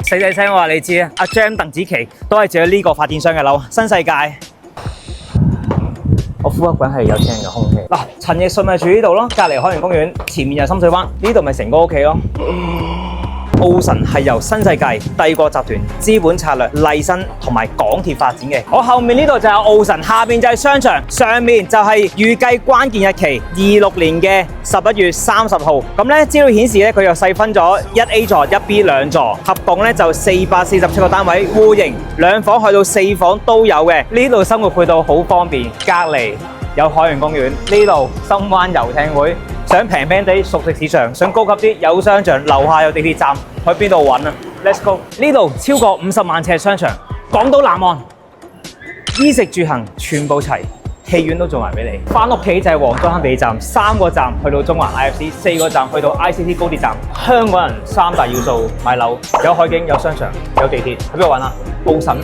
細聲我話你知啊，阿 Jam 鄧紫棋都係住喺呢個發展商嘅樓，新世界。我呼吸緊係有清嘅空氣。嗱，陳奕迅咪住呢度咯，隔離海洋公園，前面就深水灣，呢度咪成個屋企咯。奧神係由新世界、帝國集團、資本策略、麗新同埋港鐵發展嘅。我後面呢度就係奧神，下面就係商場，上面就係預計關鍵日期26年嘅11月30號。咁咧資料顯示咧，佢又細分咗1A 座、1B 兩座，合共咧就447個單位，戶型2房去到4房都有嘅。呢度生活配套好方便，隔離有海洋公園，呢度深灣遊艇會。想平平地熟食市場，想高級啲有商場，樓下有地鐵站，去邊度揾啊 ？Let's go！ 呢度超過50萬尺商場，港島南岸，衣食住行全部齊，戲院都做埋俾你。翻屋企就係黃竹坑地鐵站，3個站去到中環 IFC，4個站去到 ICT 高鐵站。香港人3大要素買樓，有海景、有商場、有地鐵，喺邊度揾啊？奧神。